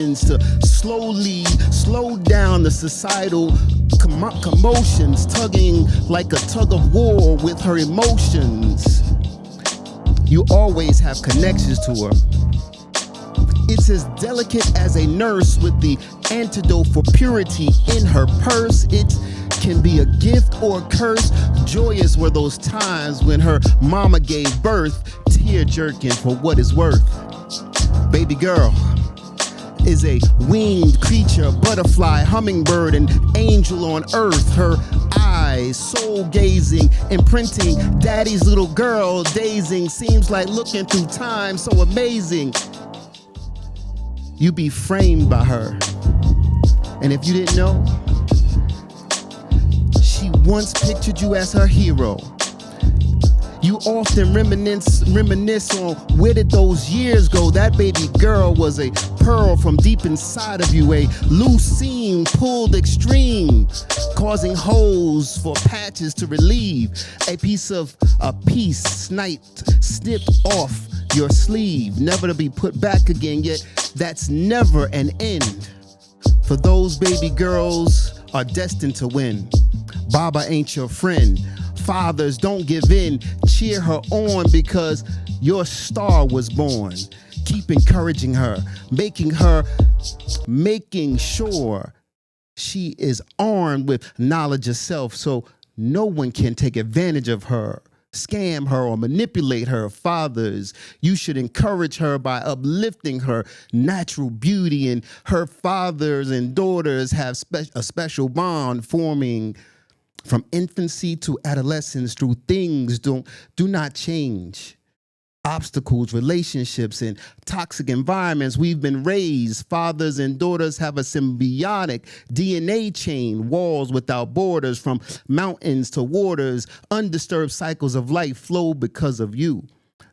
to slowly slow down the societal commotions, tugging like a tug of war with her emotions. You always have connections to her. It's as delicate as a nurse with the antidote for purity in her purse. It can be a gift or a curse. Joyous were those times when her mama gave birth, tear jerking for what it's worth. Baby girl is a winged creature, butterfly, hummingbird, and angel on earth. Her eyes, soul gazing, imprinting daddy's little girl, dazing. Seems like looking through time, so amazing. You be framed by her. And if you didn't know, she once pictured you as her hero. You often reminisce on where did those years go. That baby girl was a pearl from deep inside of you, a loose seam pulled extreme, causing holes for patches to relieve. A piece snipped off your sleeve, never to be put back again, yet that's never an end. For those baby girls are destined to win. Baba ain't your friend. Fathers, don't give in. Cheer her on because your star was born. Keep encouraging her, making sure she is armed with knowledge of self so no one can take advantage of her, scam her, or manipulate her. Fathers, you should encourage her by uplifting her natural beauty, and her fathers and daughters have a special bond forming from infancy to adolescence through things do not change. Obstacles, relationships, and toxic environments we've been raised. Fathers and daughters have a symbiotic DNA chain, walls without borders, from mountains to waters. Undisturbed cycles of life flow because of you.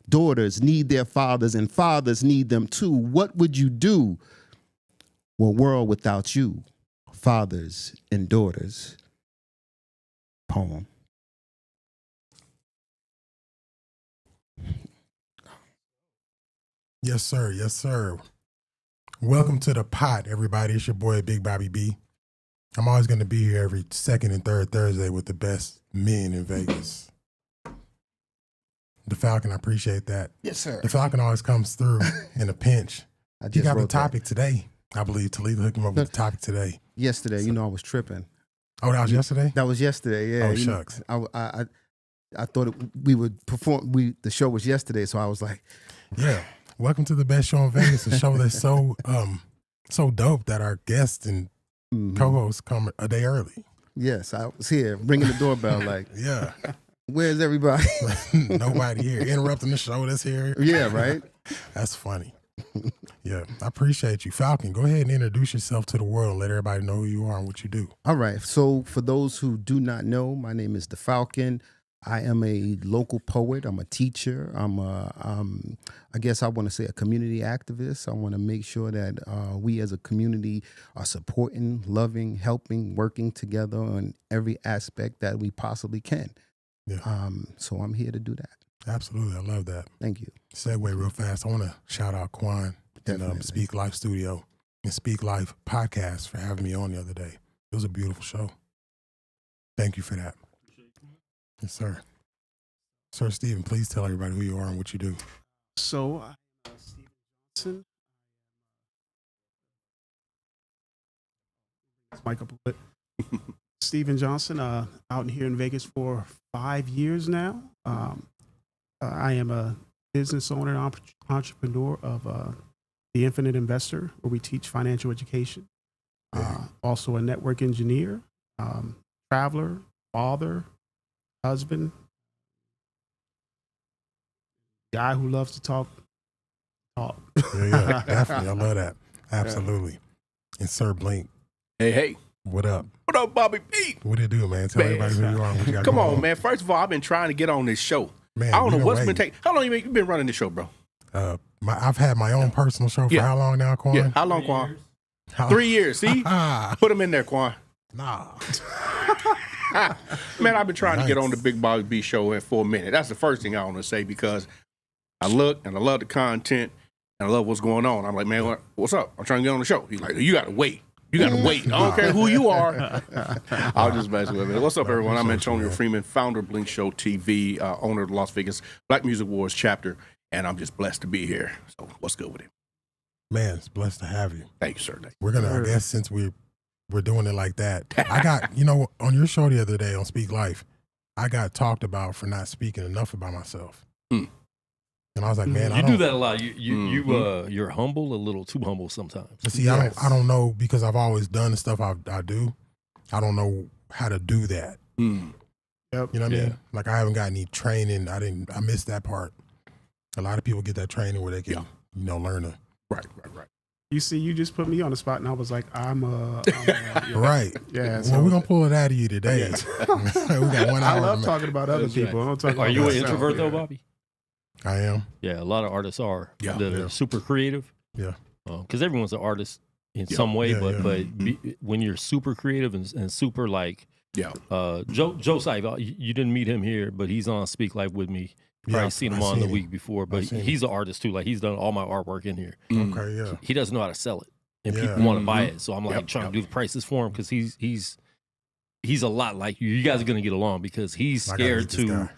Daughters need their fathers, and fathers need them too. What would you do? A world without you, fathers and daughters. Poem. Yes, sir. Yes, sir. Welcome to the pot, everybody. It's your boy, Big Bobby B. I'm always going to be here every second and third Thursday with the best men in Vegas. The Falcon, I appreciate that. Yes, sir. The Falcon always comes through in a pinch. You got the topic today. I believe Talita hooked him up with the topic today. Yesterday, I was tripping. Oh, that was yesterday? That was yesterday, yeah. Oh, shucks. I thought we would perform. The show was yesterday, so I was like, yeah. Welcome to the best show in Vegas, a show that's so dope that our guests and co-hosts come a day early. Yes, I was here ringing the doorbell like, yeah. Where's everybody? Nobody here. Interrupting the show that's here. Yeah, right? That's funny. Yeah, I appreciate you. Falcon, go ahead and introduce yourself to the world and let everybody know who you are and what you do. All right. So for those who do not know, my name is The Falcon. I am a local poet. I'm a teacher. I guess I want to say a community activist. I want to make sure that we as a community are supporting, loving, helping, working together on every aspect that we possibly can. Yeah. So I'm here to do that. Absolutely. I love that. Thank you. Segue real fast. I want to shout out Quan and Speak Life Studio and Speak Life Podcast for having me on the other day. It was a beautiful show. Thank you for that. Yes, sir. Sir Stephen, please tell everybody who you are and what you do. So, I'm Stephen Johnson. Mic up a bit. Stephen Johnson, out here in Vegas for 5 years now. I am a business owner and entrepreneur of The Infinite Investor, where we teach financial education. Also a network engineer, traveler, father, husband, guy who loves to talk. Yeah, definitely. I love that. Absolutely. And Sir Blink. Hey. What up? What up, Bobby B? What do you do, man? Tell everybody who you are and what you got Come going on, man. First of all, I've been trying to get on this show. Man, I don't know what's been taking. How long you been running this show, bro? I've had my own personal show for how long now, Quan? Yeah, how long, Quan? 3 years. See? Put them in there, Quan. Nah. Man, I've been trying to get on the Big Bobby B show for a minute. That's the first thing I want to say because I look and I love the content. and I love what's going on. I'm like, man, what's up? I'm trying to get on the show. He's like, you got to wait. You got to wait. I don't care who you are. I'll just mess with it. What's up, everyone? I'm Antonio Freeman, founder of Blink Show TV, owner of the Las Vegas Black Music Wars chapter, and I'm just blessed to be here. So what's good with it? Man, it's blessed to have you. Thank you, sir. We're going to, I guess, since we're doing it like that, I got, you know, on your show the other day on Speak Life, I got talked about for not speaking enough about myself. Mm. And I was like, man, you do that a lot. You're humble, a little too humble sometimes. But see, I don't know, because I've always done the stuff I do. I don't know how to do that. Mm. Yep. You know what I mean? Like, I haven't got any training. I missed that part. A lot of people get that training where they can, you know, learn to. Right. You see, you just put me on the spot, and I was like, Right. Yeah. Well, we're going to pull it out of you today. we got 1 hour. I love talking about other people. I don't talk Are about you an myself. introvert though, Bobby? I am. Yeah, a lot of artists are that Yeah. are super creative. Yeah. Because everyone's an artist in some way, but when you're super creative and super like, Joe Seif, you didn't meet him here, but he's on Speak Life with me. You probably seen him on the week before, but he's an artist too. Like, he's done all my artwork in here. Okay, yeah. He doesn't know how to sell it, and people want to buy it. So I'm like trying to do the prices for him, because he's a lot like you. You guys are gonna get along, because he's scared to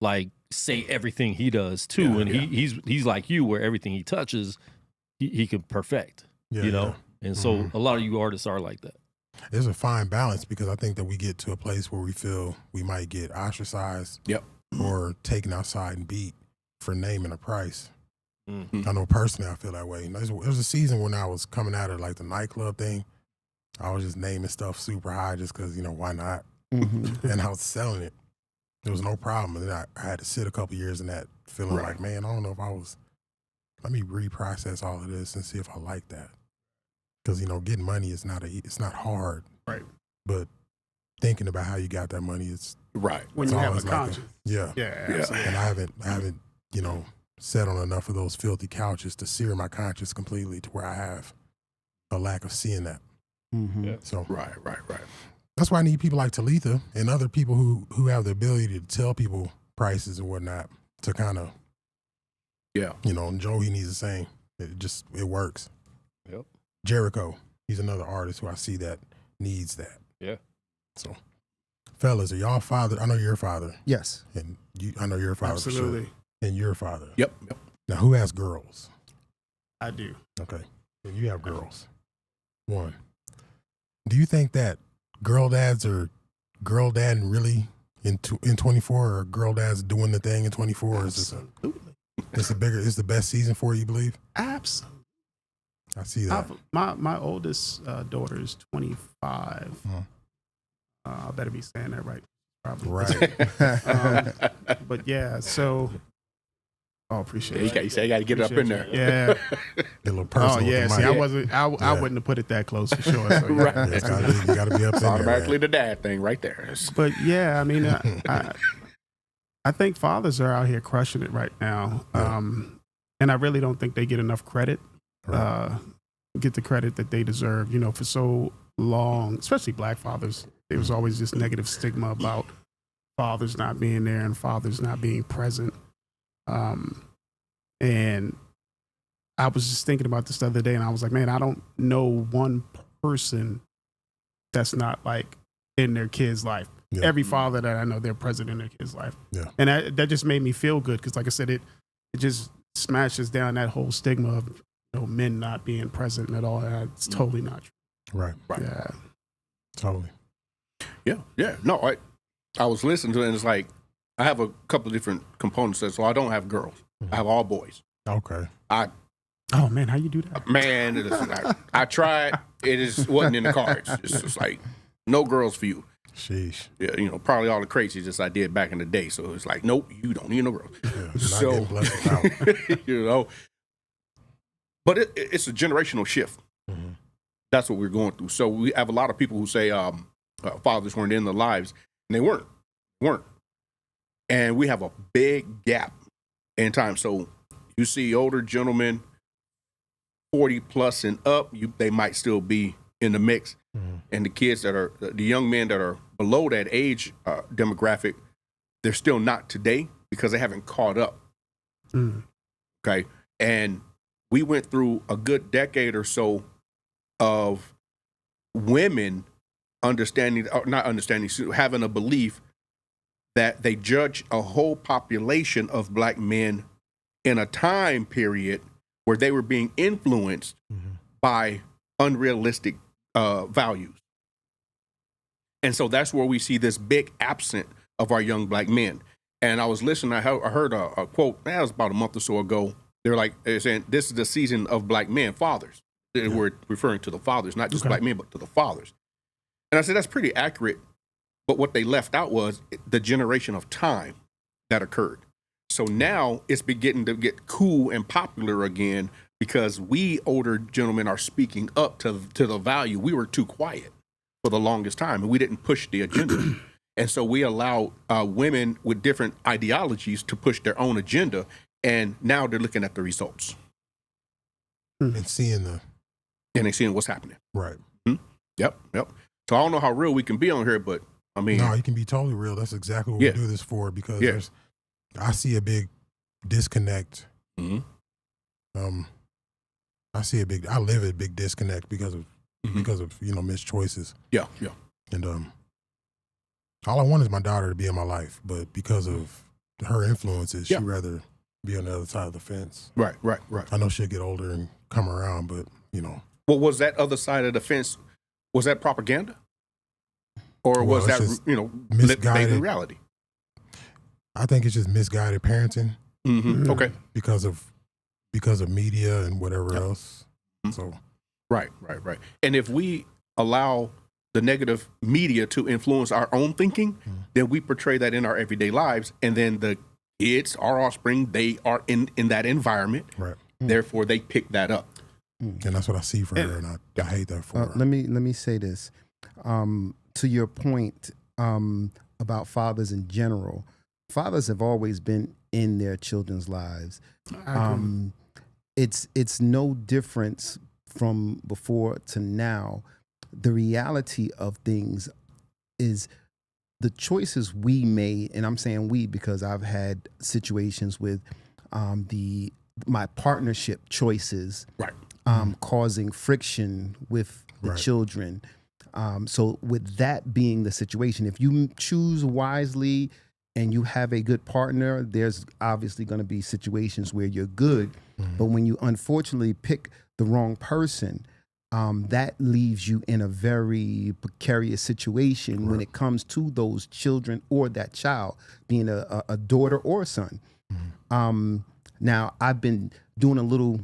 like say everything he does too, and he's like you, where everything he touches, he can perfect. You know, and so a lot of you artists are like that. There's a fine balance, because I think that we get to a place where we feel we might get ostracized. Or taken outside and beat for naming a price. I know personally I feel that way. There was a season when I was coming out of like the nightclub thing. I was just naming stuff super high just because, you know, why not? And I was selling it. There was no problem. And then I had to sit a couple years in that feeling like, man, I don't know if let me reprocess all of this and see if I like that. Because, you know, getting money is it's not hard. Right. But thinking about how you got that money, it's when you have a conscience. Yeah. Absolutely. And I haven't, you know, sat on enough of those filthy couches to sear my conscience completely to where I have a lack of seeing that. So Right. that's why I need people like Talitha and other people who have the ability to tell people prices and whatnot to kind of, you know, and Joe, he needs the same. It works. Yep. Jericho, he's another artist who I see that needs that. Yeah. So, fellas, are y'all father? I know you're a father. Yes. And I know you're a father. Absolutely. For sure. And you're a father. Yep. Now, who has girls? I do. Okay. And you have girls. One. Do you think that girl dads are girl dadding really in 24, or girl dads doing the thing in 24? Or is it's the best season for you, believe? Absolutely. I see that. My oldest daughter is 25. I better be saying that right. Probably. Right. But yeah, so appreciate it. You say you got to get it up in there. Yeah. Get a little personal. See, I wouldn't have put it that close for sure. So, Right. Yeah, you got to be up in there. Automatically the dad thing right there. But yeah, I mean, I think fathers are out here crushing it right now, and I really don't think they get enough credit. Get the credit that they deserve. You know, for so long, especially black fathers, there was always this negative stigma about fathers not being there and fathers not being present. And I was just thinking about this the other day, and I was like, man, I don't know one person that's not like in their kid's life. Yeah. Every father that I know, they're present in their kid's life. Yeah. And that just made me feel good, because like I said, it just smashes down that whole stigma of, you know, men not being present at all. It's totally not true. Right. Yeah. Totally. Yeah. No, I was listening to it, and it's like, I have a couple of different components. So I don't have girls. I have all boys. Okay. Oh man, how you do that? Man, I tried. Wasn't in the cards. It's just like, no girls for you. Sheesh. Yeah, you know, probably all the crazies I did back in the day. So it's like, nope, you don't need no girls. Yeah, So, you know, but it's a generational shift. Mm-hmm. That's what we're going through. So we have a lot of people who say fathers weren't in their lives, and they weren't. And we have a big gap in time. So you see older gentlemen, 40 plus and up, they might still be in the mix. Mm-hmm. And the kids the young men that are below that age demographic, they're still not today because they haven't caught up. Mm. Okay. And we went through a good decade or so of women understanding, or not understanding, having a belief that they judge a whole population of black men in a time period where they were being influenced by unrealistic values. And so that's where we see this big absent of our young black men. And I was listening, I heard a quote, that was about a month or so ago. They're saying, this is the season of black men, fathers. They were referring to the fathers, not just black men, but to the fathers. And I said, that's pretty accurate. But what they left out was the generation of time that occurred. So now it's beginning to get cool and popular again because we older gentlemen are speaking up to the value. We were too quiet for the longest time, and we didn't push the agenda. And so we allow women with different ideologies to push their own agenda, and now they're looking at the results. And seeing they're seeing what's happening. Right. Yep. So I don't know how real we can be on here, but I mean, no, you can be totally real. That's exactly what we do this for, because I see a big disconnect. I live a big disconnect because of missed choices. Yeah. And all I want is my daughter to be in my life, but because of her influences, she'd rather be on the other side of the fence. Right. I know she'll get older and come around, but Well, was that other side of the fence? Was that propaganda, or was that misguided reality? I think it's just misguided parenting. Okay. Because of media and whatever else. So. Right. And if we allow the negative media to influence our own thinking, then we portray that in our everyday lives, and then the kids, our offspring, they are in that environment. Right. Therefore, they pick that up. And that's what I see for her, and I hate that for her. Let me say this. To your point about fathers in general, fathers have always been in their children's lives. It's no difference from before to now. The reality of things is the choices we made, and I'm saying we because I've had situations with my partnership choices, right, causing friction with the children. So with that being the situation, if you choose wisely and you have a good partner, there's obviously going to be situations where you're good. But when you unfortunately pick the wrong person, that leaves you in a very precarious situation when it comes to those children or that child, being a daughter or a son. Now, I've been doing a little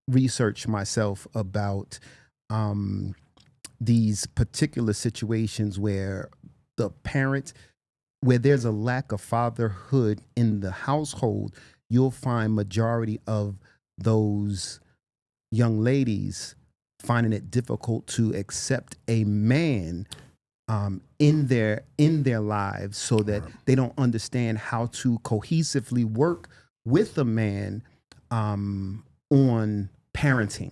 research myself about these particular situations where the parent, where there's a lack of fatherhood in the household, you'll find majority of those young ladies finding it difficult to accept a man in their lives, so that they don't understand how to cohesively work with a man on parenting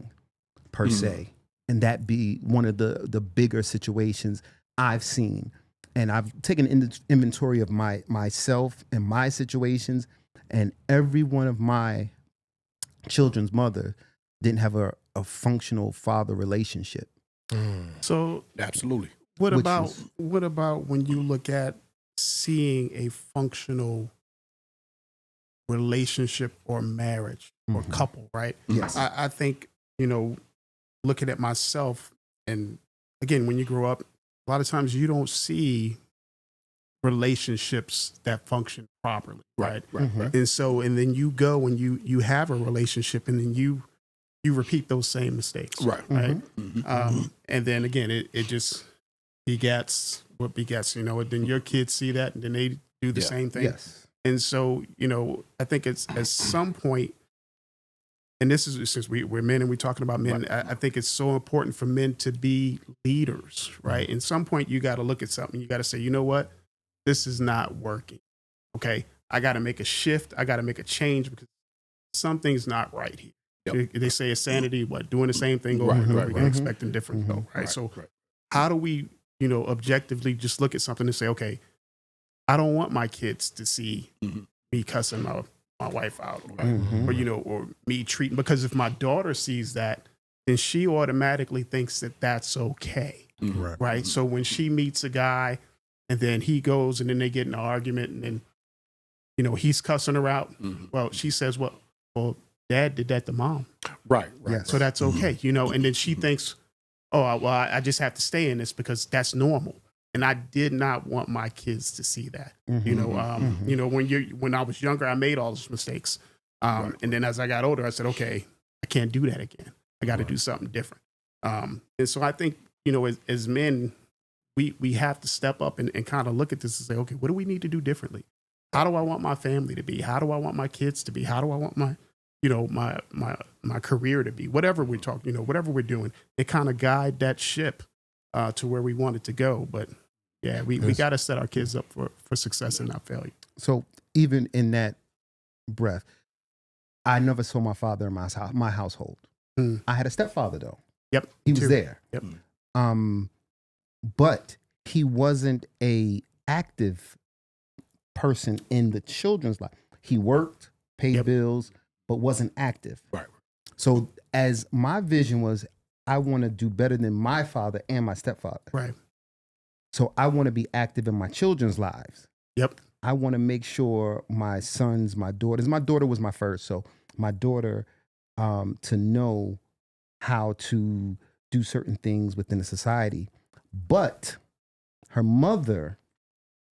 per se. And that be one of the bigger situations I've seen. And I've taken inventory of myself and my situations, and every one of my children's mother didn't have a functional father relationship. So absolutely. What about when you look at seeing a functional relationship or marriage or couple, right? Yes. I think, looking at myself, and again, when you grow up, a lot of times you don't see relationships that function properly, right? And so, and then you go and you have a relationship, and then you repeat those same mistakes, right? And then again, it just begets what begets, and then your kids see that, and then they do the same thing. Yes. And so, I think it's at some point, and this is since we're men and we're talking about men, I think it's so important for men to be leaders, right? In some point, you got to look at something. You got to say, you know what? This is not working. Okay. I got to make a shift. I got to make a change because something's not right here. They say it's sanity, doing the same thing over and over again, expecting different result, right? So how do we, objectively just look at something and say, okay, I don't want my kids to see me cussing my my wife out, Mhm. or you know, or me treating. Because if my daughter sees that, then she automatically thinks that that's okay, Right. right? So when she meets a guy, and then he goes, and then they get in an argument, and then you know he's cussing her out. Well, she says, well, Dad did that to Mom, Right. Yes. so that's okay, you know. And then she thinks, oh, well, I just have to stay in this because that's normal. And I did not want my kids to see that. You know, you know, when I was younger, I made all those mistakes. And then as I got older, I said, okay, I can't do that again. I got to do something different. And so I think, you know, as men, we have to step up and kind of look at this and say, okay, what do we need to do differently? How do I want my family to be? How do I want my kids to be? How do I want my, you know, my career to be? Whatever we're talking, you know, whatever we're doing, it kind of guide that ship to where we want it to go. But yeah, we got to set our kids up for success and not failure. So even in that breath, I never saw my father in my household. I had a stepfather though. Yep. He was there. Yep. But he wasn't a active person in the children's life. He worked, paid bills, but wasn't active. Right. So as my vision was, I want to do better than my father and my stepfather. Right. So I want to be active in my children's lives. Yep. I want to make sure my sons, my daughters, my daughter was my first. So my daughter, to know how to do certain things within the society. But her mother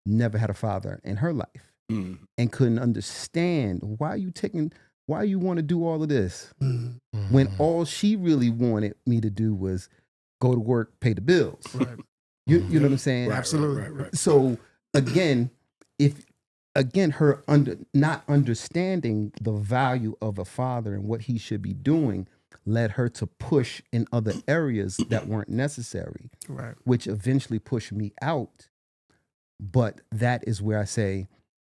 never had a father in her life and couldn't understand why you want to do all of this when all she really wanted me to do was go to work, pay the bills. Right. You know what I'm saying? Right, Absolutely. Right. So again, her not understanding the value of a father and what he should be doing led her to push in other areas that weren't necessary, Right. which eventually pushed me out. But that is where I say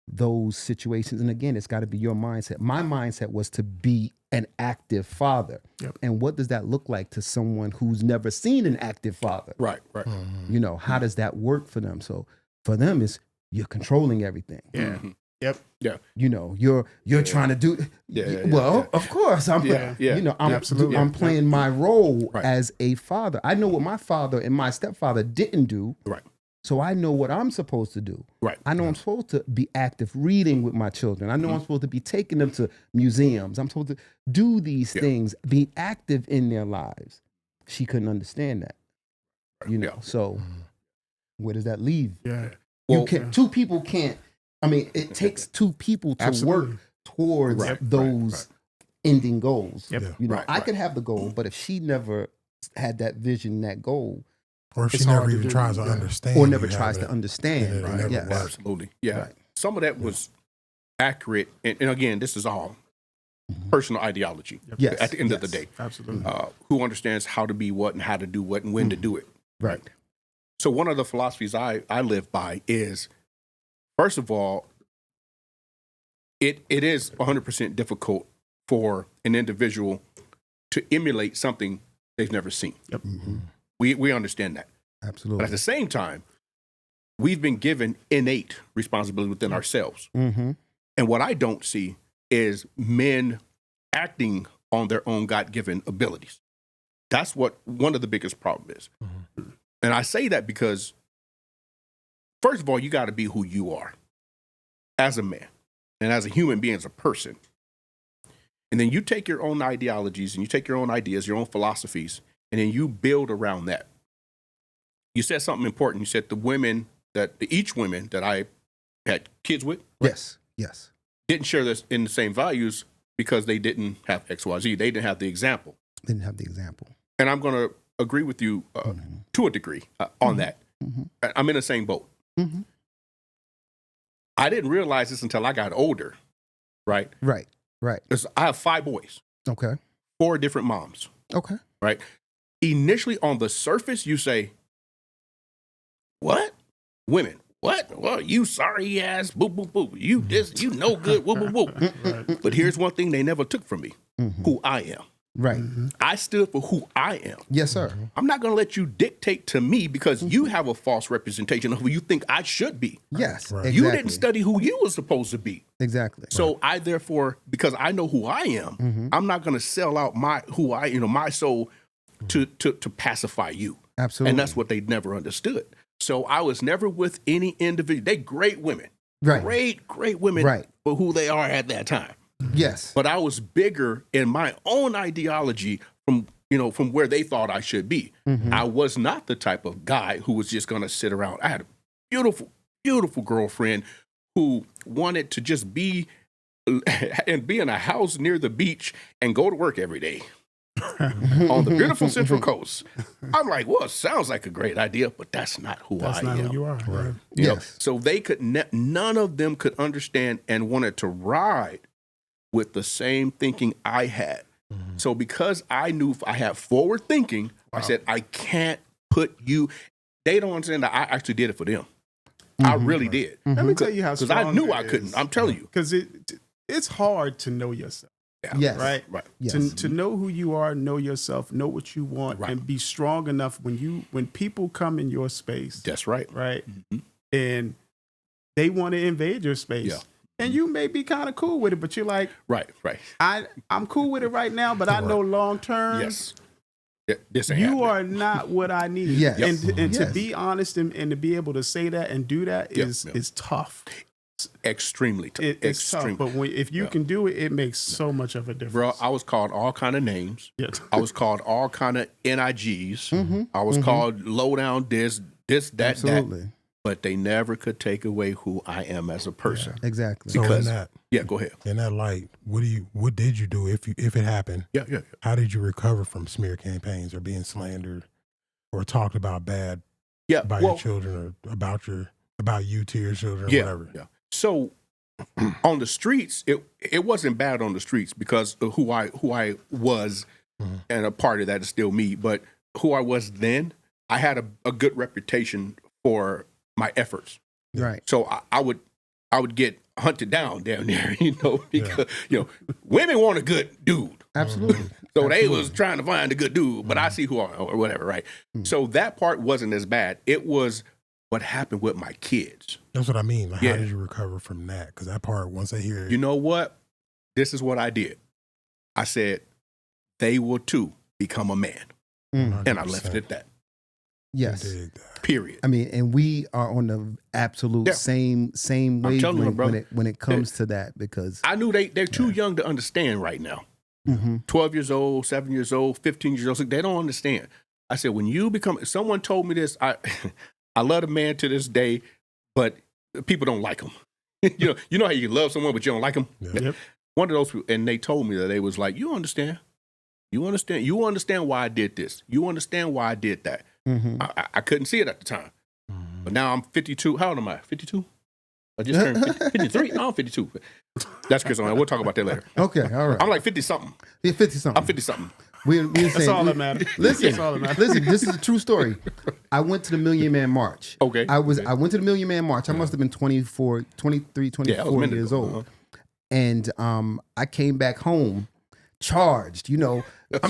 those situations, and again, it's got to be your mindset. My mindset was to be an active father. Yep. And what does that look like to someone who's never seen an active father? Right. You know, how does that work for them? So for them, you're controlling everything. Yeah. Yep. Yeah. You know, you're trying to do. Of course, I'm. You know, I'm Absolutely. I'm playing my role Right. as a father. I know what my father and my stepfather didn't do. Right. So I know what I'm supposed to do. Right. I know I'm supposed to be active reading with my children. I know I'm supposed to be taking them to museums. I'm supposed to do these things, be active in their lives. She couldn't understand that. You know. So where does that leave? Yeah. You can't. Two people can't. I mean, it takes two people to Absolutely. work towards Right, those ending goals. Yep. You know, Right, I right. could have the goal, but if she never had that vision, that goal, Or if It's she never hard to even do. tries to Yeah. understand. or never you tries have to it. understand, Yeah, yes. Absolutely. Yeah. Right. Some of that was accurate. And again, this is all personal ideology Yes, at the end of the yes. day. Absolutely. Who understands how to be what and how to do what and when to do it. Right. So one of the philosophies I live by is, first of all, it is 100% difficult for an individual to emulate something they've never seen. Yep. We understand that. But Absolutely. at the same time, we've been given innate responsibility within ourselves. Mm-hmm. And what I don't see is men acting on their own God-given abilities. That's what one of the biggest problems is. And I say that because, first of all, you got to be who you are as a man and as a human being, as a person. And then you take your own ideologies and you take your own ideas, your own philosophies, and then you build around that. You said something important. You said each women that I had kids with Yes. didn't share this in the same values because they didn't have XYZ. They didn't have the example. Didn't have the example. And I'm going to agree with you to a degree on that. I'm in the same boat. Mhm. I didn't realize this until I got older, right? Right. 'Cause I have 5 boys, Okay. 4 different moms, Okay. right? Initially, on the surface, you say, what? Women. What? Well, you sorry ass, boo, boo, boo. You this, you no good, woo, woo, woo. Right. But here's one thing they never took from me, Mhm. who I am. Right. I stood for who I am. Yes, sir. I'm not going to let you dictate to me because you have a false representation of who you think I should be. Yes. Right. Exactly. You didn't study who you were supposed to be. Exactly. So I therefore, because I know who I am, I'm not going to sell out my soul to pacify you. Absolutely. And that's what they never understood. So I was never with any individual. They great women. Right. Great women Right. for who they are at that time. Yes. But I was bigger in my own ideology from where they thought I should be. I was not the type of guy who was just going to sit around. I had a beautiful, beautiful girlfriend who wanted to just be and be in a house near the beach and go to work every day on the beautiful Central Coast. I'm like, well, it sounds like a great idea, but that's not who I am. That's not who you are. Right. You know? Yes. So they could none of them could understand and wanted to ride with the same thinking I had. So because I knew I had forward thinking, I said, I can't put you. They don't understand that I actually did it for them. I really did. Let me tell you how Because strong I knew it I couldn't. is. I'm telling you. Because it's hard to know yourself, Yes. right? Right. Yes. To know who you are, know yourself, know what you want, Right. and be strong enough when people come in your space, That's right. right? And they want to invade your space. Yeah. And you may be kind of cool with it, but you're like, Right. Right. I'm cool with it right now, but I know long term, Yes. Yeah, this ain't you happening. are not what I need. Yes. And to Yes. be honest and to be able to say that and do that is tough. Extremely tough. It's Extremely. tough. But if you can do it, it makes so much of a difference. Bro, I was called all kind of names. Yeah. I was called all kind of NIGs. I was called low down that, Absolutely. that. But they never could take away who I am as a person. Exactly. So Because- in Go ahead. that light, what did you do if it happened? Yeah. How did you recover from smear campaigns or being slandered or talked about bad Yeah. by well, your children or about you to your children or yeah, whatever? yeah. So on the streets, it wasn't bad on the streets because of who I was, and a part of that is still me. But who I was then, I had a good reputation for my efforts. Right. So I would get hunted down down there, because women want a good dude. Absolutely. So they was trying to find a good dude, but I see who I or whatever, right? So that part wasn't as bad. It was what happened with my kids. That's what I mean. Like, Yeah. how did you recover from that? Because that part, once I hear it, You know what? This is what I did. I said, they will too become a man. And I left it at that. Yes. dig that. Period. I mean, and we are on the absolute Yeah. same I'm telling you, wavelength brother. when it comes to that because I knew they're too young to understand right now. Mhm. 12 years old, 7 years old, 15 years old. They don't understand. I said, when you become, someone told me this, I love a man to this day, but people don't like him. you know how you love someone, but you don't like him? Yeah. Yep. One of those people, and they told me that they was like, you understand why I did this. You understand why I did that. Mhm. I couldn't see it at the time. But now I'm 52. How old am I? 52? I just turned 53. No, I'm 52. That's Chris. We'll talk about that later. Okay, all right. I'm like 50 something. Yeah, 50 something. I'm 50 something. We're That's saying, all that matters. Listen, That's all that matters. listen, this is a true story. I went to the Million Man March. Okay. I went to the Million Man March. I must have been 23, 24 Yeah, I was a minute years ago. old. And I came back home charged, I'm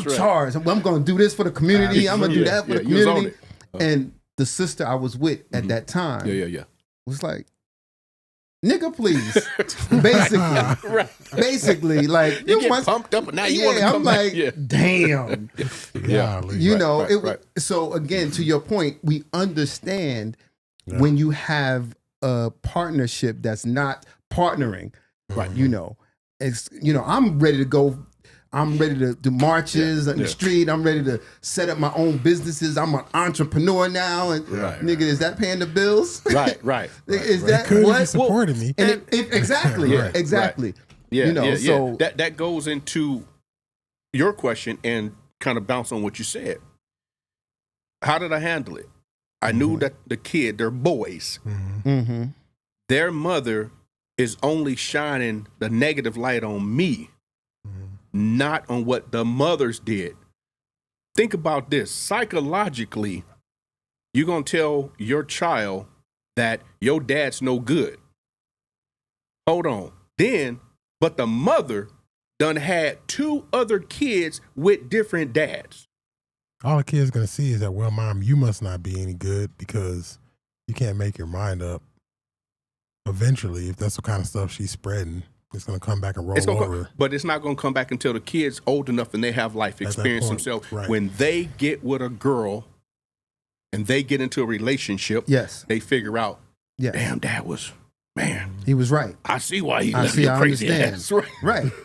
right. charged. I'm going to do this for the community. I'm going to do that for the you was on community. it. And the sister I was with at that time Yeah. was like, nigga, please. Basically. Right. Basically, like, You get must- pumped up, and now you want to yeah, come I'm back. like, Yeah. damn. Golly. You Right, know, right, it right. so again, to your point, we understand Yeah. when you have a partnership that's not partnering, Right. it's I'm ready to go. I'm ready to do marches on the Yeah. street. I'm ready to set up my own businesses. I'm an entrepreneur now, and Right. nigga, is that paying the bills? Right. Is They that could if you what? supported me. And exactly, Right, exactly. Yeah. So that goes into your question and kind of bounce on what you said. How did I handle it? I knew that the kid, they're boys, mm-hmm. their mother is only shining the negative light on me, not on what the mothers did. Think about this. Psychologically, you're going to tell your child that your dad's no good. Hold on. Then, but the mother done had 2 other kids with different dads. All the kid's gonna see is that, well, mom, you must not be any good because you can't make your mind up. Eventually, if that's the kind of stuff she's spreading, it's gonna come back and roll over. But it's not gonna come back until the kid's old enough and they have life experience themselves. Right. When they get with a girl and they get into a relationship, Yes. they figure out, Yeah. damn, dad was, man, He was right. I see why he I left see. your I crazy understand. ass.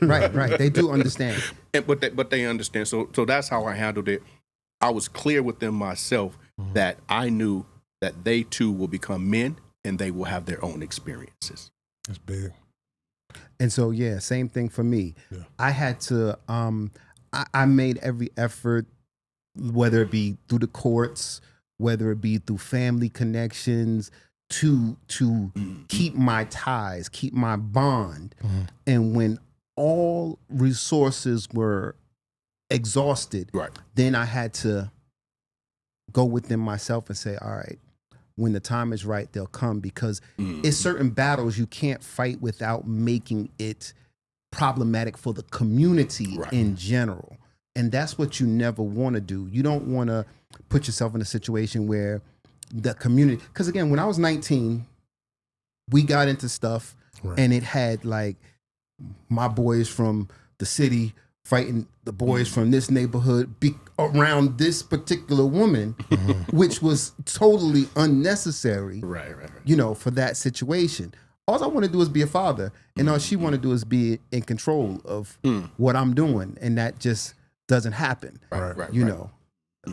Right. They do understand. But they understand. So that's how I handled it. I was clear with them myself that I knew that they too will become men and they will have their own experiences. That's big. And so, yeah, same thing for me. Yeah. I had to, I made every effort, whether it be through the courts, whether it be through family connections, to keep my ties, keep my bond. And when all resources were exhausted, Right. then I had to go within myself and say, all right, when the time is right, they'll come, because it's certain battles you can't fight without making it problematic for the community in general. And that's what you never want to do. You don't want to put yourself in a situation where the community, because again, when I was 19, we got into stuff and it had like my boys from the city fighting the boys from this neighborhood around this particular woman, which was totally unnecessary, Right. you know, for that situation. All I want to do is be a father, and all she want to do is be in control of what I'm doing, and that just doesn't happen, you know.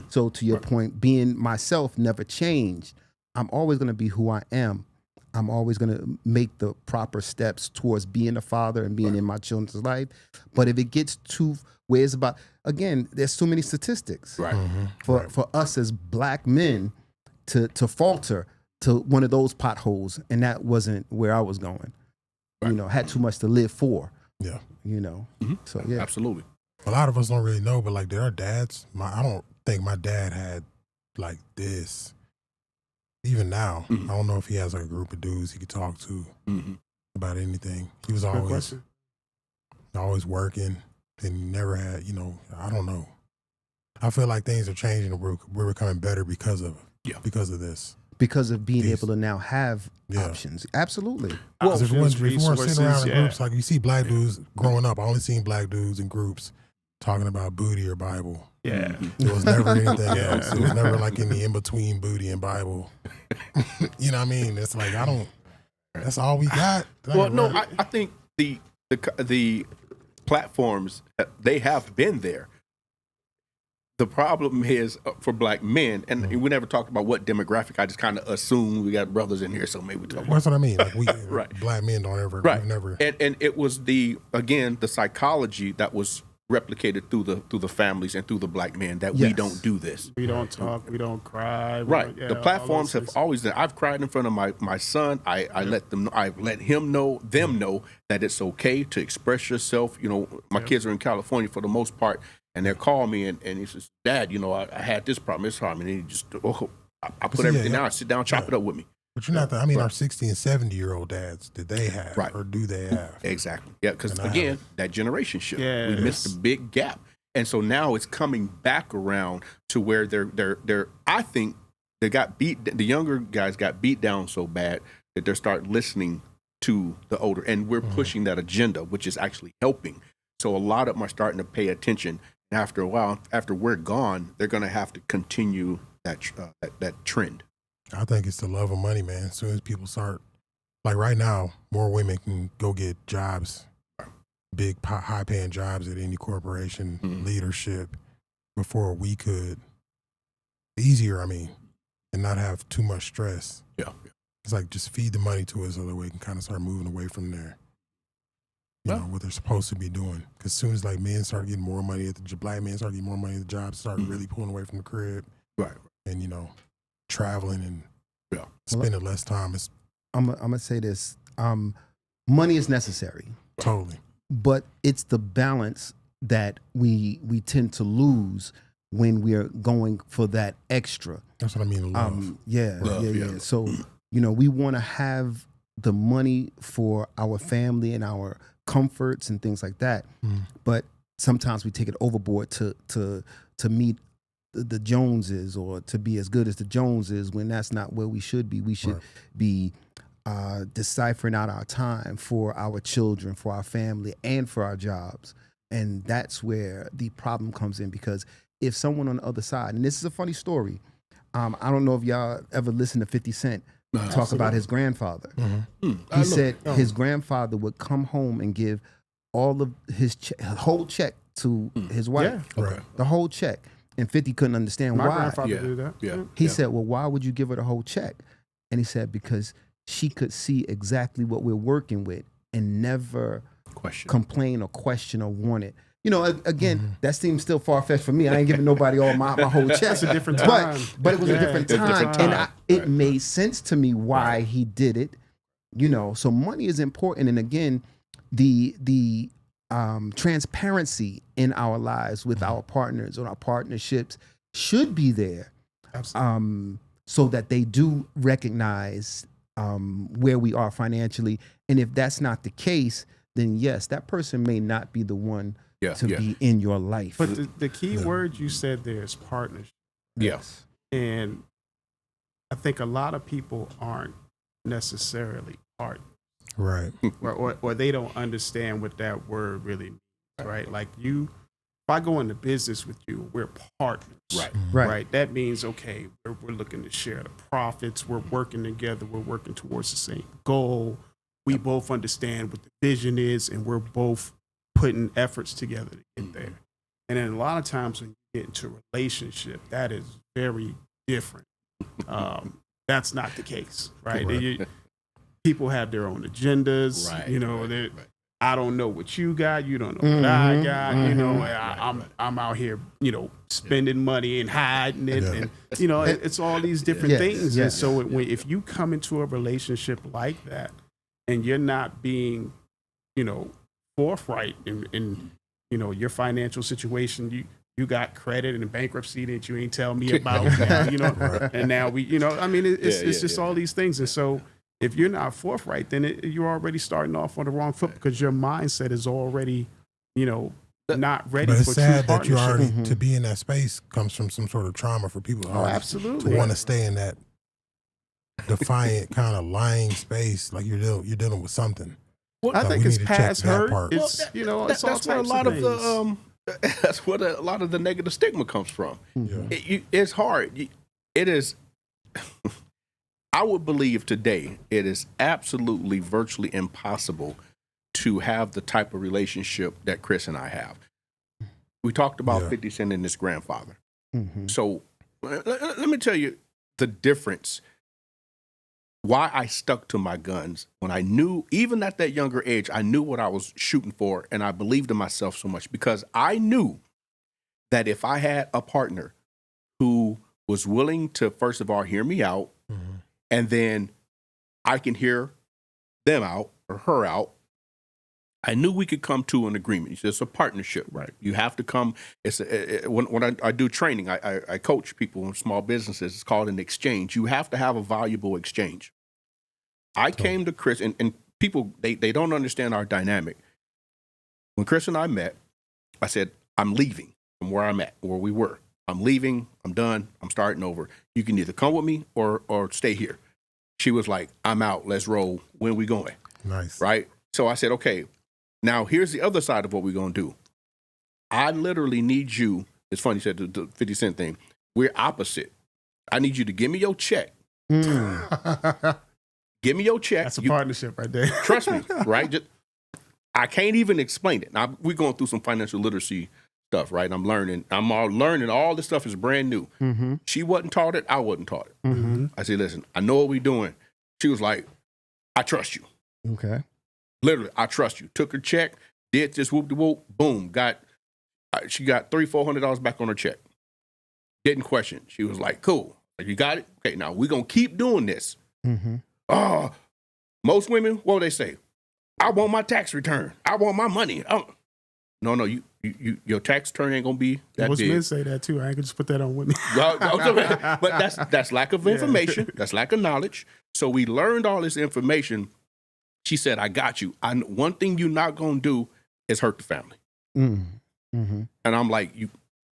So to your point, being myself never changed. I'm always going to be who I am. I'm always going to make the proper steps towards being a father and being in my children's life. But if it gets too where it's about, again, there's too many statistics for us as black men to falter to one of those potholes. And that wasn't where I was going. You know, had too much to live for. Yeah. You know, so yeah. Absolutely. A lot of us don't really know, but like there are dads. I don't think my dad had like this. Even now, I don't know if he has like a group of dudes he could talk to about anything. He was always working and never had, you know, I don't know. I feel like things are changing and we're becoming better because of this. Because of being able to now have options. Absolutely. Well, if you weren't sitting around in yeah. groups, like you see black dudes growing up, I only seen black dudes in groups talking about booty or Bible. Yeah. It was never anything else. It was never like any in-between booty and Bible. You know what I mean? It's like, that's all we got. Well, no, I think the platforms, they have been there. The problem is for black men, and we never talked about what demographic. I just kind of assume we got brothers in here, so maybe we talk about. That's what I mean. Like black men don't ever, Right. we've never. And it was the psychology that was replicated through the families and through the black men that we don't do this. We don't talk. We don't cry. Right. The platforms have always done. I've cried in front of my son. I let them know. I've let them know that it's okay to express yourself. You know, my kids are in California for the most part, and they'll call me and he says, Dad, you know, I had this problem, this problem, and he just I put everything down. I sit down, chop it up with me. But you're not. Our 60 and 70-year-old dads, did they have, or do they have? Exactly. Yeah, because again, that generation shift, we Yes. missed a big gap, and so now it's coming back around to where they're. I think they got beat. The younger guys got beat down so bad that they start listening to the older, and we're pushing that agenda, which is actually helping. So a lot of them are starting to pay attention. And after a while, after we're gone, they're going to have to continue that trend. I think it's the love of money, man. As soon as people start, like right now, more women can go get jobs, big, high-paying jobs at any corporation, leadership, before we could. Easier, I mean, and not have too much stress. Yeah. It's like just feed the money to us so that we can kind of start moving away from there. You know, what they're supposed to be doing. Because as soon as like men start getting more money, black men start getting more money at the job, start really pulling away from the crib. Right. And, you know, traveling and spending less time. I'm gonna say this. Money is necessary. Totally. But it's the balance that we tend to lose when we are going for that extra. That's what I mean, love. Yeah. So, you know, we want to have the money for our family and our comforts and things like that. But sometimes we take it overboard to meet the Joneses or to be as good as the Joneses when that's not where we should be. We should be deciphering out our time for our children, for our family, and for our jobs. And that's where the problem comes in, because if someone on the other side, and this is a funny story, I don't know if y'all ever listened to 50 Cent talk about his grandfather. He said his grandfather would come home and give all of his whole check to his wife. Right. The whole check. And 50 couldn't understand My why. grandfather did that. Yeah. He said, well, why would you give her the whole check? And he said, because she could see exactly what we're working with and never complain or question or want it. You know, again, that seems still far-fetched for me. I ain't giving nobody all my whole check. That's a different time. But it was a different it's a time. different time. And it made sense to me why he did it. You know, so money is important. And again, the transparency in our lives with our partners or our partnerships should be there. Absolutely. So that they do recognize where we are financially. And if that's not the case, then yes, that person may not be the one to be in your life. But the key word you said there is partnership. Yes. And I think a lot of people aren't necessarily partners. Right. Or they don't understand what that word really means, right? Like if I go into business with you, we're partners. Right. That means, okay, we're looking to share the profits. We're working together. We're working towards the same goal. We both understand what the vision is, and we're both putting efforts together to get there. And then a lot of times when you get into a relationship, that is very different. That's not the case, right? People have their own agendas. You know, I don't know what you got. You don't know what I got. You know, I'm out here, you know, spending money and hiding it, and you know, it's all these different things. And so if you come into a relationship like that, and you're not being, you know, forthright in you know, your financial situation, you got credit and bankruptcy that you ain't tell me about, now, you know, and now we, you know, I mean, it's just all these things. And so if you're not forthright, then you're already starting off on the wrong foot, because your mindset is already, you know, not ready but for it's sad true that you partnership. already to be in that space comes from some sort of trauma for people Absolutely. to want to stay in that defiant kind of lying space, like you're dealing with something. Well, I think it's past hurt. Part. It's, you know, it's all that's where a types lot of of things. the that's where a lot of the negative stigma comes from. It's hard. It is. I would believe today it is absolutely virtually impossible to have the type of relationship that Chris and I have. We talked about 50 Cent and his grandfather. So let me tell you the difference. Why I stuck to my guns when I knew, even at that younger age, I knew what I was shooting for, and I believed in myself so much, because I knew that if I had a partner who was willing to, first of all, hear me out, and then I can hear them out or her out, I knew we could come to an agreement. It's a partnership, right? You have to come. When I do training, I coach people in small businesses. It's called an exchange. You have to have a valuable exchange. I came to Chris, and people, they don't understand our dynamic. When Chris and I met, I said, I'm leaving from where I'm at, where we were. I'm leaving. I'm done. I'm starting over. You can either come with me or stay here. She was like, I'm out. Let's roll. When are we going? Nice. Right? So I said, okay. Now, here's the other side of what we're going to do. I literally need you. It's funny you said the 50 Cent thing. We're opposite. I need you to give me your check. Give me your check. That's a partnership right there. Trust me, right? I can't even explain it. Now, we're going through some financial literacy stuff, right? I'm learning. All this stuff is brand new. She wasn't taught it. I wasn't taught it. I said, listen, I know what we're doing. She was like, I trust you. Okay. Literally, I trust you. Took her check, did this whoop-de-whoop, boom, she got $300-400 back on her check. Didn't question. She was like, cool. You got it? Okay, now we're going to keep doing this. Most women, what would they say? I want my tax return. I want my money. No, your tax return ain't going to be that Most big. men say that too. I ain't gonna just put that on women. But that's lack of information. That's lack of knowledge. So we learned all this information. She said, I got you. One thing you're not going to do is hurt the family. Mm-hmm. And I'm like,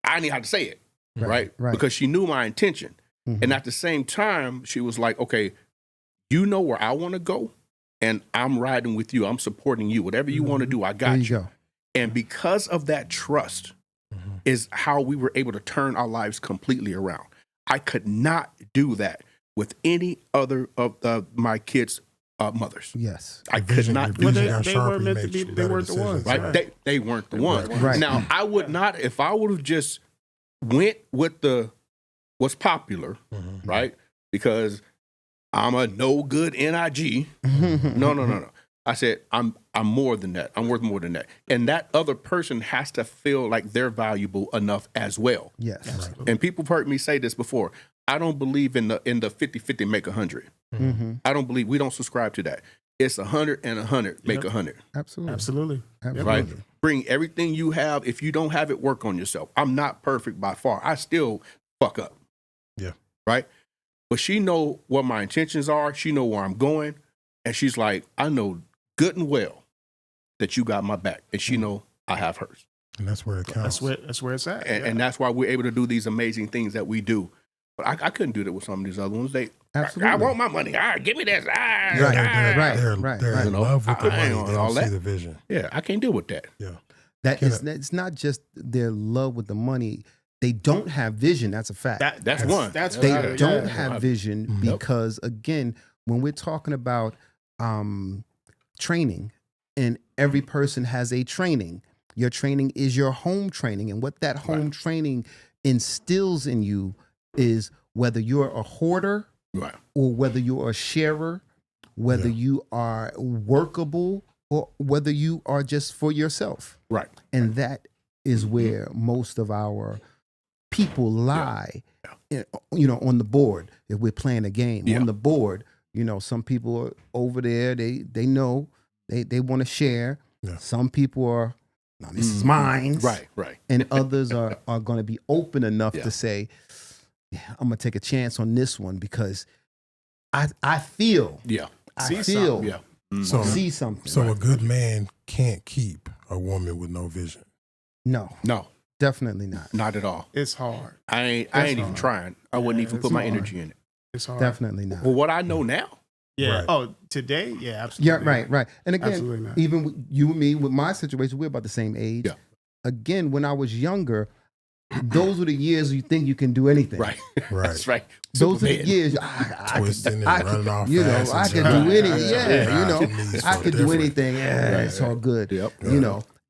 I didn't have to say it, right? Right. Because she knew my intention. Mm-hmm. And at the same time, she was like, okay, you know where I want to go, and I'm riding with you. I'm supporting you. Whatever you want to do, I got There you. you go. And because of that trust is how we were able to turn our lives completely around. I could not do that with any other of my kids' mothers. Yes. I could not do Well, that. they weren't meant to be. They weren't the ones. Right? Right. They weren't the ones. Right. Now, I would not, if I would have just went with what's popular, right? Because I'm a no good NIG. No. I said, I'm more than that. I'm worth more than that. And that other person has to feel like they're valuable enough as well. Yes. And people have heard me say this before. I don't believe in the 50-50 make 100. Mm-hmm. I don't believe, we don't subscribe to that. It's 100 and 100 make 100. Absolutely. Absolutely. Right? Bring everything you have. If you don't have it, work on yourself. I'm not perfect by far. I still fuck up. Yeah. Right? But she know what my intentions are. She know where I'm going. And she's like, I know good and well that you got my back. And she know I have hers. And that's where it counts. That's where it's at. And that's why we're able to do these amazing things that we do. But I couldn't do that with some of these other ones. Absolutely. I want my money. Give me this. They're in love with the I ain't money. on They all don't see that. the vision. Yeah, I can't deal with that. Yeah. It's not just their love with the money. They don't have vision. That's a fact. That's one. They right. don't Yeah. have vision Mhm. because, again, when we're talking about training, and every person has a training, your training is your home training. And what that home training instills in you is whether you're a hoarder Right. or whether you're a sharer, whether you are workable or whether you are just for yourself. Right. And that is where most of our people lie, on the board. If we're playing a game on the board, some people are over there, they know they want to share. Yeah. Some people are, no, this is mine. Right. And others are going to be open enough Yeah. to say, I'm going to take a chance on this one because I feel, Yeah. I feel, Yeah. So, see something. so a good man can't keep a woman with no vision. No, No, definitely not. not at all. It's hard. I ain't That's even hard. trying. I wouldn't even it's put my hard. energy in it. It's hard. Definitely not. Well, what I know now. Yeah. Right. Oh, today? Yeah, absolutely. Yeah, right. And again, Absolutely not. even with you and me, with my situation, we're about the same age. Yeah. Again, when I was younger, those were the years you think you can do anything. Right. Right. That's right. Those are the Superman. years Twisting and I running off you know, fast I and could jumping. do anything. Yeah, Knees I felt could do different. anything. Yeah, it's all good. Yep.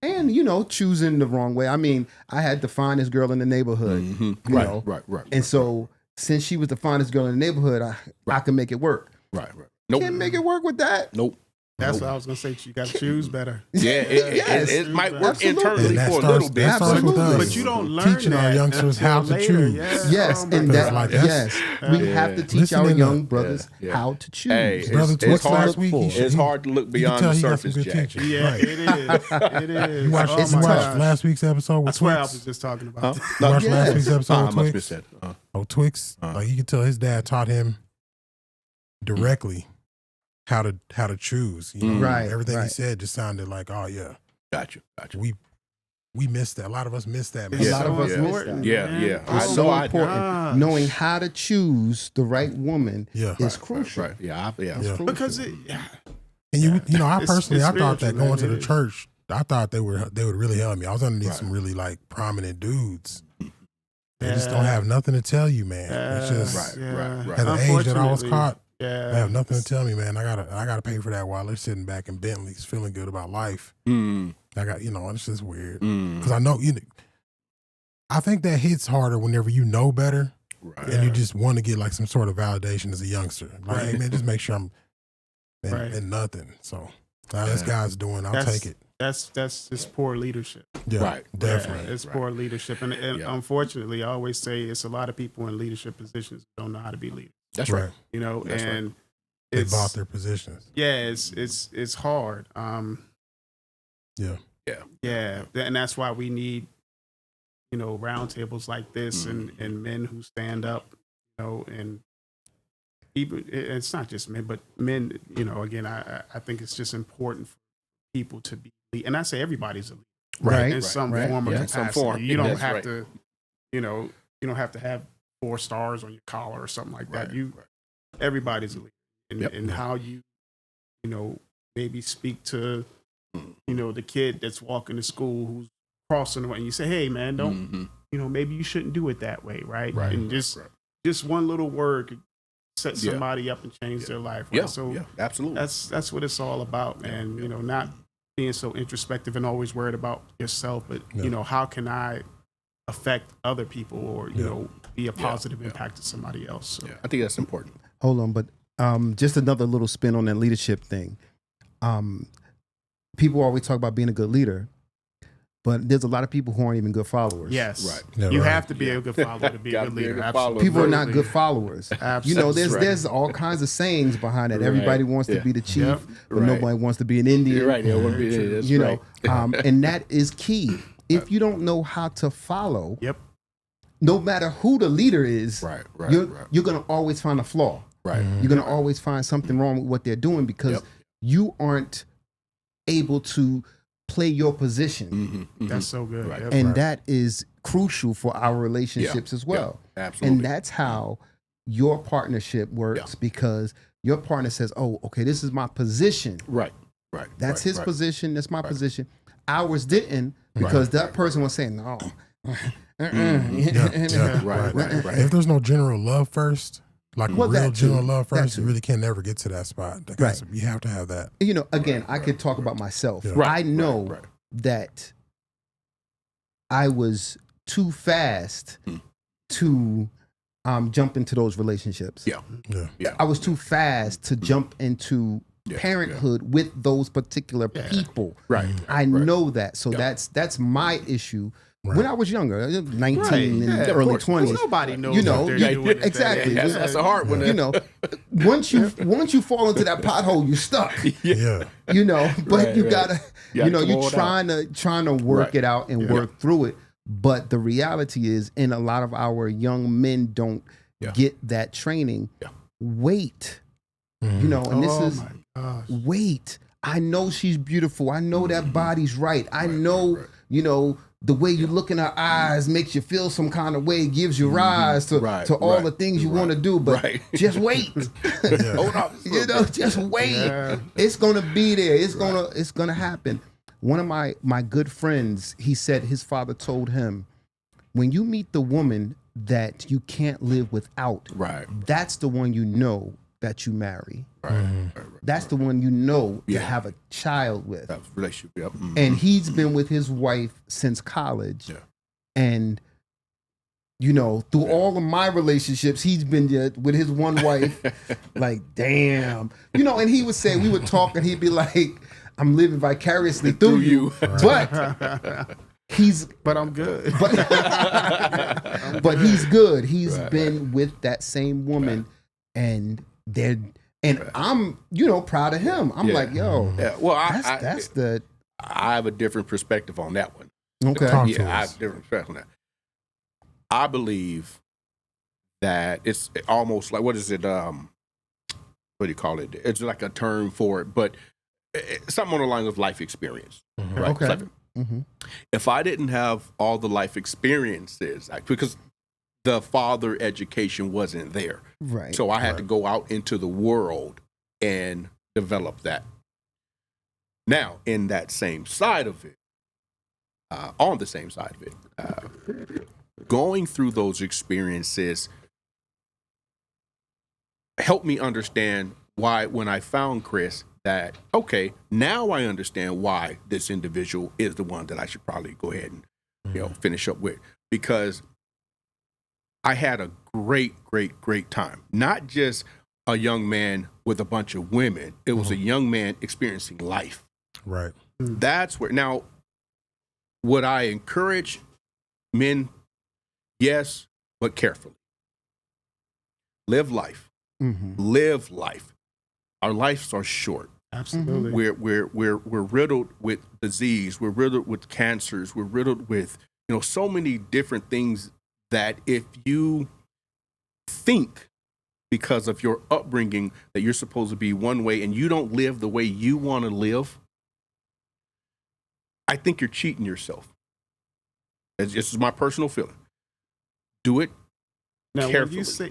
And choosing the wrong way. I mean, I had the finest girl in the neighborhood. Mhm. You Right, know, right. And so since she was the finest girl in the neighborhood, I could make it work. Right. Nope. Can't make it work with that. Nope. That's what I was going to say. You got to choose better. Yeah, Yes. it might work Absolutely. internally And that for a starts- little bit. that starts with Absolutely. us. But you don't learn Teaching our that youngsters how until to later. choose. Yeah. Yes, Oh my and God. that Like, yes, we have to teach our Listening young to- brothers yeah. how to choose. Hey, Brother it's Twix hard. last week, he should- It's hard to look You can beyond tell the he got surface, some good Jack. teachers. Yeah, Right. it is. It is. You watched, Oh It's my tough. gosh. last week's episode with I swear I Twix? was just talking Huh? about that. You watched last Yes. week's episode I with must be Twix? said. Twix, like you can tell his dad taught him directly how to choose. You know, Right, everything he right. said just sounded like, oh yeah, Gotcha. we missed that. A lot of us missed that. It's A lot of us so miss important, that. Yeah, man. yeah. It's I so know I- important. Gosh. Knowing how to choose the right woman Yeah. is crucial. Right. Yeah. Yeah. Yeah. Because I And I It's- personally, it's I thought that spiritual, going to man. the It is. church, I thought they would really help me. I was underneath Right. some really like prominent dudes. They just don't have nothing to tell you, man. It's just Right. at the age that I was Unfortunately, caught, yeah, they have nothing to tell me, man. I gotta pay for that while they're sitting back in Bentleys, feeling good about life. Mm, I got, it's just weird mm, because I know I think that hits harder whenever you know better right. and you just want to get like some sort of validation as a youngster. Like, hey, Right. man, just make sure I'm Right. and nothing. So this guy's doing, I'll take it. That's just poor leadership. Yeah, Right. definitely. Yeah, it's poor leadership, and Yeah. unfortunately, I always say it's a lot of people in leadership positions who don't know how to be leaders. That's right. You know, That's right. and They it's bought their positions. it's hard. Yeah. Yeah, and that's why we need, roundtables like this and men who stand up, and even it's not just men, but men. You know, again, I think it's just important for people to be, and I say everybody's a leader, Right. in some right. form or Yeah, capacity. some form. You don't That's have right. to, you know, you don't have to have 4 stars on your collar or something like that. Right, Everybody's a leader, and, Yep. and how you know, maybe speak to, you know, the kid that's walking to school who's crossing the way, and you say, hey man, don't, Mhm. you know, maybe you shouldn't do it that way, right? Right, And right, just right. just one little word could set Yeah. somebody up and change their life. Right? Yeah, So yeah, absolutely. that's what it's all about, man. You know, not being so introspective and always worried about yourself, but you know, how can I affect other people, or you know, be a positive impact to somebody else? So. Yeah, I think that's important. Hold on, but just another little spin on that leadership thing. People always talk about being a good leader, but there's a lot of people who aren't even good followers. Yes, Right. Yeah, you right. have to be a good follower to be a Gotta good be a leader. good Absolutely. follower. People are not good followers. Absolutely. You know, there's Right. there's all kinds of sayings behind it. Right. Everybody wants to Yeah. be the chief, Yep. but Right. nobody wants to be an Indian. You're right. Yeah, wouldn't be there. That's You right. know, and that is key. If you don't know how to follow, Yep. no matter who the leader is, Right, right, you're right. you're gonna always find a flaw. Right. You're gonna always find something wrong with what they're doing because Yep. you aren't able to play your position, Mm-hmm. That's so good. Right. Yep. and that is crucial for our relationships as well. Absolutely. And that's how your partnership works because your partner says, "Oh, okay, this is my position. right. Right. That's right, his right. position. That's my position." Ours didn't because that person was saying, "No." Yeah, Right, right, right. If there's no general love first, like Well, real that too. general love That first, you too. really can never get to that spot. Because you have to have that. You know, again, I could talk about myself. Yeah. Right, I know right, right. that I was too fast to jump into those relationships. Yeah. Yeah. Yeah. I was too fast to jump into Yeah, parenthood with those particular people. Right. I know that. So that's my issue. When I was younger, 19 Right, and yeah, of early course. 20s. Nobody knows You know, what they're yeah, doing. exactly. That's a hard one. You know, once you fall into that pothole, you're stuck. Yeah. You know, but Right, you right. gotta, You you gotta know, come you're on trying to work Right. it out and work through it. But the reality is, and a lot of our young men don't get that training. Yeah. Wait, you know, and this Oh is my gosh. wait. I know she's beautiful. I know that body's right. I know, you know, the way you look in her eyes makes you feel some kind of way, gives you rise to all the things you want to do. But just wait. Hold on. You know, just wait. Yeah. It's gonna be there. It's gonna happen. One of my good friends, he said his father told him, when you meet the woman that you can't live without, Right. that's the one you know that you marry. Right. That's the one you know to Yeah. have a child with. That relationship. Yep. And he's been with his wife since college. Yeah. And you know, through all of my relationships, he's been with his one wife. Like, damn. You know, and he would say, we would talk and he'd be like, I'm living vicariously through you. But he's But I'm good. but he's good. He's been with that same woman and I'm, you know, proud of him. I'm like, yo, Yeah. Well, that's the I have a different perspective on that one. okay. Talk to Yeah, I us. have a different perspective on that. I believe that it's almost like, what is it? What do you call it? It's like a term for it, but something on the line of life experience. Right? Okay. Like, Mm-hmm. if I didn't have all the life experiences, because the father education wasn't there, Right. so I had to go out into the world and develop that. Now, in that same side of it, on the same side of it, going through those experiences helped me understand why, when I found Chris, that, okay, now I understand why this individual is the one that I should probably go ahead and, you know, finish up with. Because I had a great time. Not just a young man with a bunch of women. It was a young man experiencing life. Right. That's where, now, would I encourage men? Yes, but carefully. Live life. Mm-hmm. Live life. Our lives are short. Absolutely. We're riddled with disease. We're riddled with cancers. We're riddled with, you know, so many different things that if you think because of your upbringing that you're supposed to be one way and you don't live the way you want to live, I think you're cheating yourself. This is my personal feeling. Do it Now, carefully. when you say,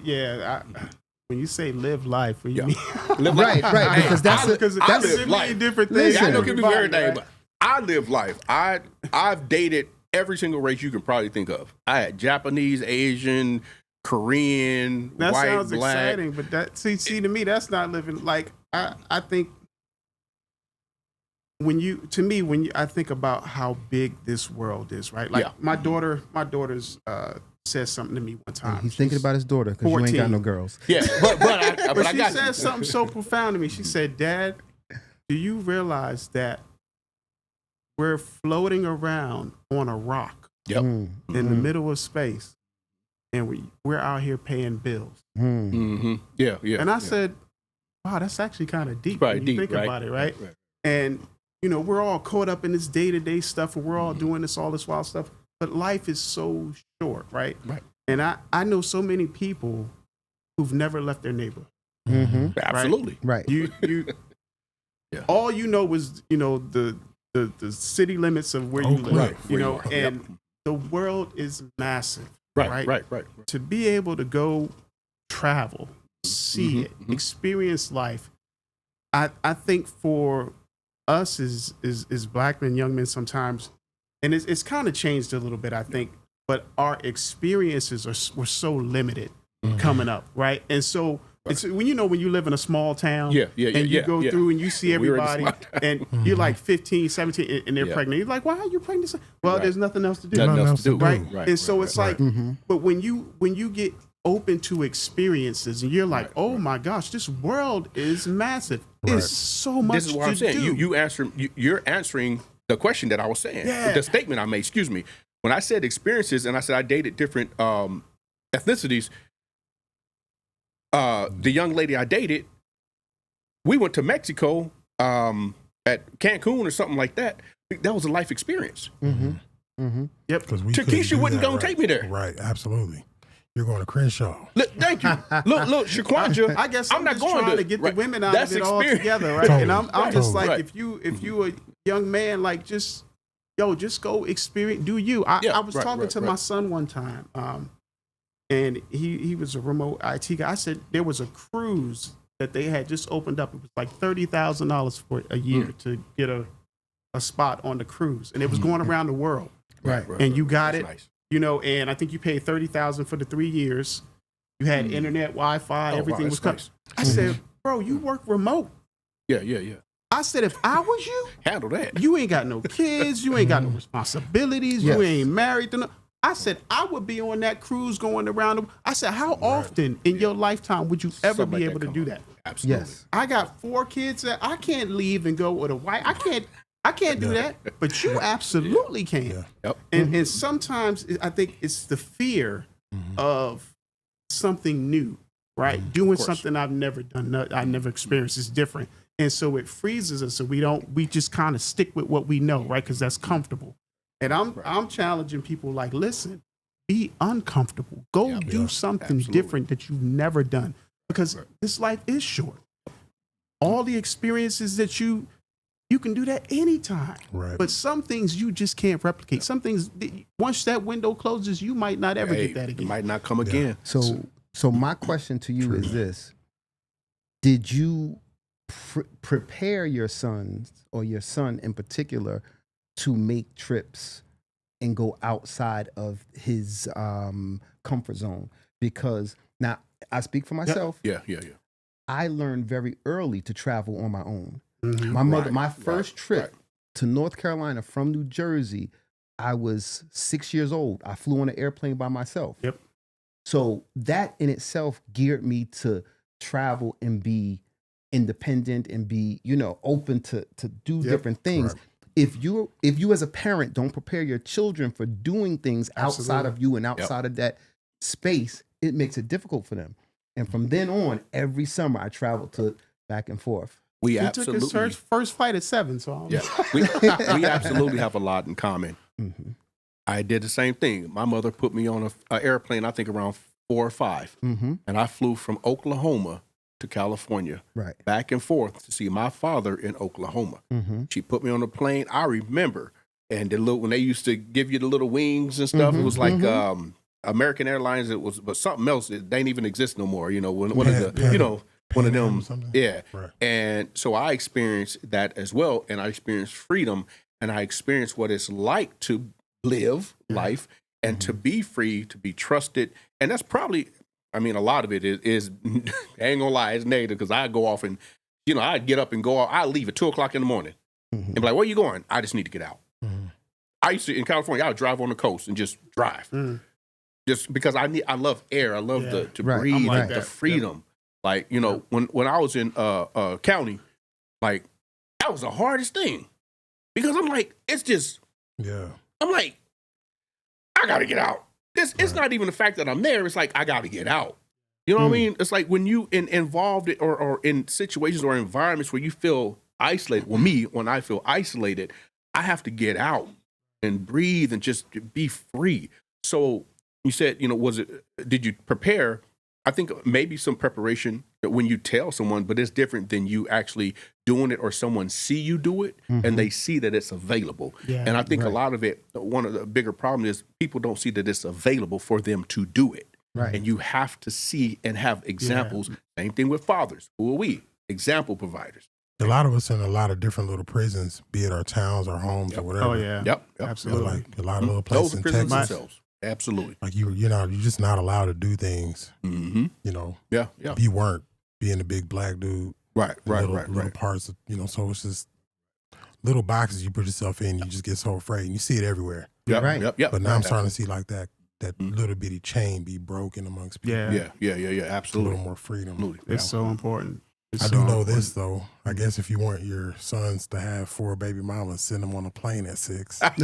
when you say live life, what do you mean? Live Right, life. right, because that's Because I that's live life. different things. Listen. I know it can be very Everybody, name, right? but I live life. I've dated every single race you can probably think of. I had Japanese, Asian, Korean, That white, sounds black. exciting, but that see to me that's not living. Like I think when I think about how big this world is, right? Like Yeah. my daughter's said something to me one time. He's thinking about his daughter because you ain't 14. got no girls. Yeah, but But I she got said you. something so profound to me. She said, "Dad, do you realize that we're floating around on a rock Yep. in the middle of space, and we're out here paying bills?" Mm-hmm. Yeah, yeah. And I yeah. said, "Wow, that's actually kind of deep Probably when you deep, think right? about it, right?" And we're all caught up in this day-to-day stuff, and we're all doing all this wild stuff. But life is so short, right? Right. And I know so many people who've never left their neighborhood. Mm-hmm. Absolutely. Right. You Yeah. all you know was the city limits of where you Oakland. live, Right, where you are. and Yep. the world is massive. Right. To be able to go travel, see it, experience life, I think for us as black men, young men, sometimes, and it's kind of changed a little bit, I think, but our experiences were so limited coming up, right? And so it's when you live in a small town, Yeah, and you go through and you see We were in a everybody, small and you're like 15, 17, and they're Yeah. pregnant. You're like, why are you pregnant? Well, Right. there's nothing else to do. Nothing else to do. Right. Right. And so it's like, Mm-hmm. but when you get open to experiences and you're like, oh my gosh, this world is massive. Right. It's so much This is what to I'm saying. do. You're answering the question that I was saying. Yeah. The statement I made. Excuse me. When I said experiences and I said I dated different ethnicities, the young lady I dated, we went to Mexico at Cancun or something like that. That was a life experience. Mm-hmm. Mm-hmm. Yep. Because we Takesha couldn't do wouldn't that, go and right. take me there. Right, absolutely. You're going to Crenshaw. Look, thank you. Look, Shaquanja. I guess I'm I'm not just going trying to get right. the women out That's of it all experience. together, right? Totally. And I'm just like, Right. if you a young man, like just go experience, do you? Yeah, I was right, talking right, to right. my son one time, and he was a remote IT guy. I said there was a cruise that they had just opened up. It was like $30,000 for a year to get a spot on the cruise, and it was going around the world. Right. And you got That's it. nice. And I think you paid $30,000 for the 3 years. You had internet, Wi-Fi, Oh, everything wow, was that's covered. nice. I said, bro, you work remote. Yeah. I said, if I was you, Handle that. you ain't got no kids, you ain't got no responsibilities, Yes. you ain't married to no. I said, I would be on that cruise going around. I said, how often in your lifetime would you ever Something be like able to come do up. that? Absolutely. Yes. I got 4 kids that I can't leave and go with a wife. I can't do that, but you absolutely can. Yeah. Yep. And sometimes I think it's the fear of something new, right? Doing course. something I've never done, I never experienced is different. And so it freezes us. So we just kind of stick with what we know, right? Because that's comfortable. And I'm challenging people like, listen, be uncomfortable. Go do something Absolutely. different that you've never done. Because this life is short. All the experiences that you can do that anytime. Right. But some things you just can't replicate. Some things, once that window closes, you might not ever Hey, get that it again. might not come again. So my question to you is this: did you prepare your sons, or your son in particular, to make trips and go outside of his comfort zone? Because now I speak for myself. Yeah. I learned very early to travel on my own. Mhm. My mother, Right, my right, first trip right. to North Carolina from New Jersey, I was 6 years old. I flew on an airplane by myself. Yep. So that in itself geared me to travel and be independent and be, open to do different things. Right. If you as a parent don't prepare your children for doing things outside Absolutely. of you and outside of that space, it makes it difficult for them. And from then on, every summer I traveled to back and forth. We He took his absolutely. first flight at 7, so I don't Yeah, we absolutely have a lot in common. Mhm. I did the same thing. My mother put me on a airplane, I think around 4 or 5, and I flew from Oklahoma to California, Right. back and forth to see my father in Oklahoma. She put me on the plane. I remember, and the little when they used to give you the little wings and stuff, it was like American Airlines. It was, but something else that didn't even exist no more. You know, one of the, you know, one of them, yeah. Right. And so I experienced that as well, and I experienced freedom, and I experienced what it's like to live life and to be free, to be trusted, and that's probably. I mean, a lot of it is I ain't gonna lie, it's negative because I go off and, you know, I'd get up and go out. I leave at 2:00 in the morning and be like, where you going? I just need to get out. I used to, in California, I would drive on the coast and just drive. Just because I love air. I love to breathe, like the that. freedom. Like, you know, when I was in county, like, that was the hardest thing. Because I'm like, it's just, I'm like, I gotta get out. It's not even the fact that I'm there. It's like, I got to get out. You know what I mean? It's like when you involved or in situations or environments where you feel isolated. Well, me, when I feel isolated, I have to get out and breathe and just be free. So you said, you know, did you prepare? I think maybe some preparation when you tell someone, but it's different than you actually doing it or someone see you do it and they see that it's available. Yeah. And I think a lot of it, one of the bigger problems is people don't see that it's available for them to do it. Right. And you have to see and have examples. Same thing with fathers. Who are we? Example providers. A lot of us in a lot of different little prisons, be it our towns, our homes, or whatever. Oh yeah. Yep. Absolutely. Like a lot of little places Those are in prisons Texas. themselves. Absolutely. Like you're just not allowed to do things. Mm-hmm. You know. Yeah. If you weren't being a big black dude. Right. Little parts of, you know, so it's just little boxes you put yourself in. You just get so afraid, and you see it everywhere. Yep. Right. Yep. But now I'm starting to see like that little bitty chain be broken amongst people. Yeah. Yeah. A Absolutely. little more freedom. Absolutely. It's so important. I do know this though. I guess if you want your sons to have 4 baby mamas, send them on a plane at 6. Send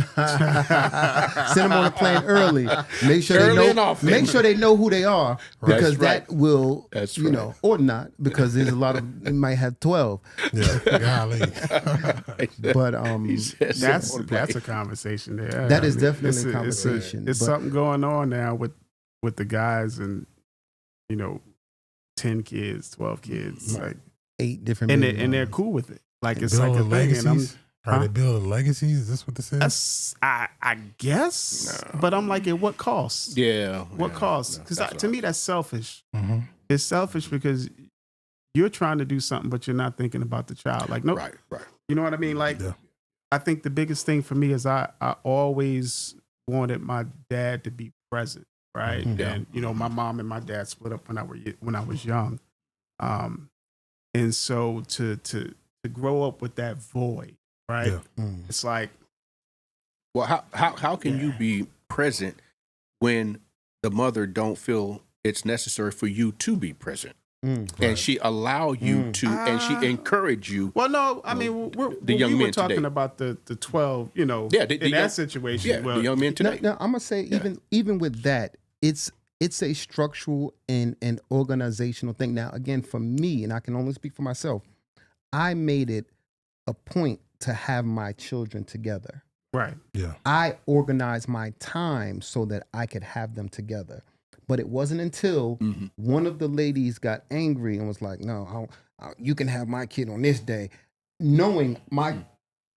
them on a plane early. Make sure Early they and know. often. Make sure they know who they are because That's that will, That's you right. know, or not because there's a lot of. They might have 12, Yeah, golly. but That's a conversation there. That is I mean, definitely a conversation, It's but- something going on now with the guys and, you know, 10 kids, 12 kids, like, 8 different. and baby they're mamas. cool with it. Like it's like a Building thing. And legacies. Are they building legacies? Is this what this is? that's I guess, but I'm like, at what cost? Yeah. What cost? Because to me, that's selfish. Mm-hmm. It's selfish because you're trying to do something, but you're not thinking about the child. Like, no, Right. you know what I mean? Like, Yeah. I think the biggest thing for me is I always wanted my dad to be present, right? Mhm. Yeah. And you know, my mom and my dad split up when I was young, and so to grow up with that void, right? Yeah. Mm. It's like, Well, how can you be present when the mother don't feel it's necessary for you to be present? And she allow you to, and she encourage you. well, no, I mean, the young we were men talking today. about the 12, you know, Yeah, the in young- that situation. Yeah, well, the young men today. Now, I'm gonna say even with that, it's a structural and organizational thing. Now, again, for me, and I can only speak for myself, I made it a point to have my children together. right. Yeah. I organized my time so that I could have them together. But it wasn't until one of the ladies got angry and was like, "No, you can have my kid on this day," knowing my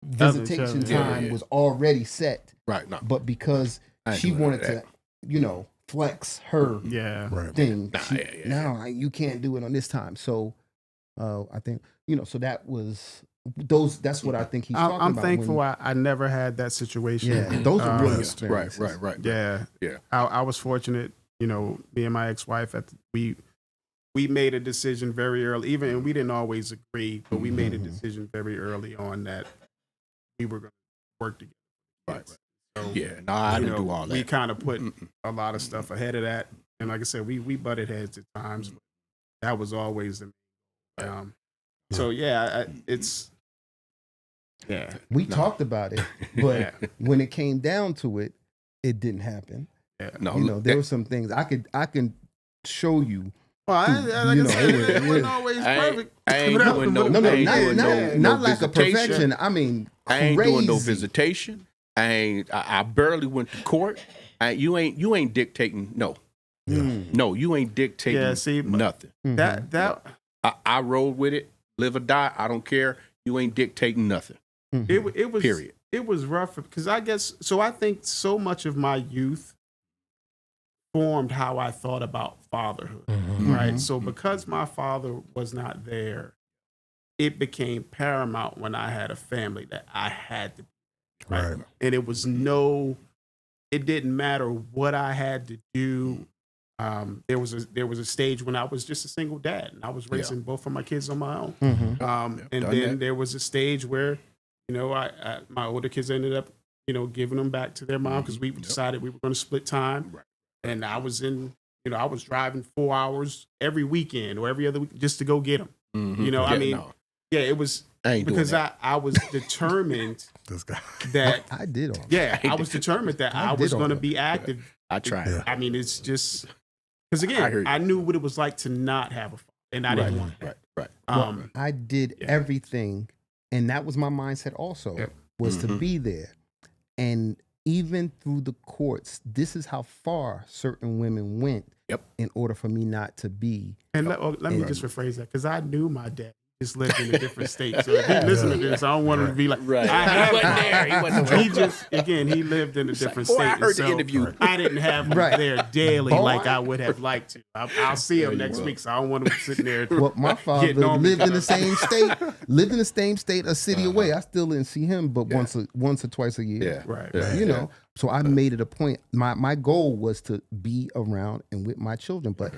visitation Yeah, time was already set. Right. No. But because I ain't she doing wanted that. to, you know, flex her Yeah. Right. thing, yeah. now you can't do it on this time. So I think, you know, so that was those. That's what I think he's talking I'm about. thankful when- I never had that situation. yeah, those are really Uh, experiences. Right. Yeah. Yeah. I was fortunate, you know, me and my ex-wife we made a decision very early, even, and we didn't always agree, but we made a decision very early on that we were going to work together. Right. So, Yeah. No, I you didn't know, do all that. we kind of put a lot of stuff ahead of that. And like I said, we butted heads at times, but that was always the so yeah, it's yeah. We talked about it, but when it came down to it, it didn't happen. No, You know, there were some things I can show you. Well, like You I know, said, it it was- wasn't always I ain't- perfect. I ain't But doing no- No, I ain't doing not no like a visitation. perfection. I mean, I ain't doing no crazy. visitation. I barely went to court. You ain't dictating. No, No, you ain't dictating Yeah, see, but- nothing. That I roll with it, live or die. I don't care. You ain't dictating nothing. it was Period. It was rough because I guess so. I think so much of my youth formed how I thought about fatherhood. Right. So because my father was not there, it became paramount when I had a family that I had to be. Right. And it was it didn't matter what I had to do. There was a stage when I was just a single dad and I was raising both of my kids on my own. And done then that. there was a stage where, I my older kids ended up, giving them back to their mom because we decided we were going to split time. Right. And I was I was driving 4 hours every weekend or every other week just to go get them. It was I ain't doing because that. I was determined This guy. that I did all. I was determined that I did was all going to that. be active. I tried. Yeah. I mean, it's just because I hear again, you. I knew what it was like to not have a father, and I didn't want that. Right. I did Yeah. everything, and that was my mindset also, Yep. was to Mhm. be there. And even through the courts, this is how far certain women went in order for me not to be. And let me just rephrase that because I knew my dad just lived in a different state. So if he listened to this, I don't want him to be like, Right. I have He wasn't there. He wasn't there. He just he lived in a different Boy, state. I and heard the so interview. I didn't have him Right. there daily Boy. like I would have liked to. I'll see him next week, so I don't want him sitting there. Well, my father Getting on me lived in the because- same state, a city away. I still didn't see him, but once or twice a year. Yeah. Right. Yeah. You know, so I made it a point. My goal was to be around and with my children. But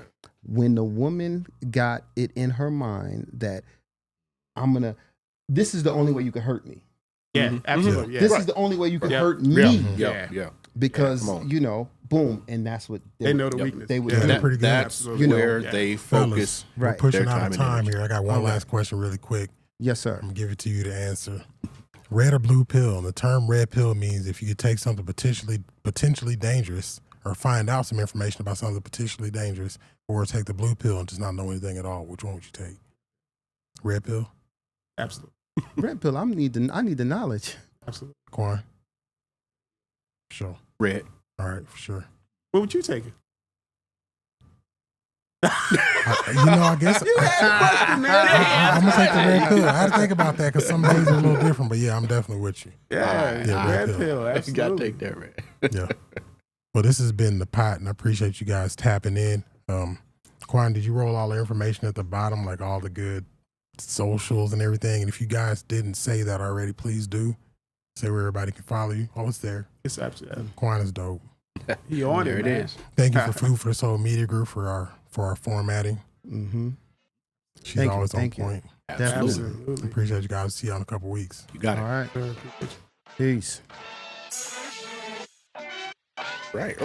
when the woman got it in her mind that this is the only way you can hurt me. Yeah, absolutely. Yeah. This is the only way you can Yeah. hurt me. Yeah. Because, Yeah, come on. boom. And that's what They know the Yep. weakness. they would Yeah, do. they're pretty good. That's Absolutely. where Yeah. they Fellas, focus. we're Right. pushing Their out time of and time energy. here. I got one Okay. last question really quick. Yes, sir. I'm going to give it to you to answer. Red or blue pill? The term red pill means if you could take something potentially dangerous or find out some information about something potentially dangerous, or take the blue pill and just not know anything at all. Which one would you take? Red pill? Absolutely. Red pill. I need the knowledge. Absolutely. Quan? Sure. Red. All right, for sure. What would you take? I guess You had a question, man. I'm going to take the red pill. I had to think about that because some days are a little different, but yeah, I'm definitely with you. Yeah, Yeah, red red pill. You gotta Absolutely. take that red. Yeah. Well, this has been The Pot, and I appreciate you guys tapping in. Quan, did you roll all the information at the bottom, like all the good socials and everything? And if you guys didn't say that already, please do. Say where everybody can follow you. Oh, it's there. It's absolutely. Quan is dope. He on There it, it man. is. Thank you for Food for the Soul Media Group for our formatting. Mm-hmm. She's Thank you, always thank you. on point. Absolutely. Absolutely. Appreciate you guys. See you in a couple weeks. You got All it. right. Peace. Right.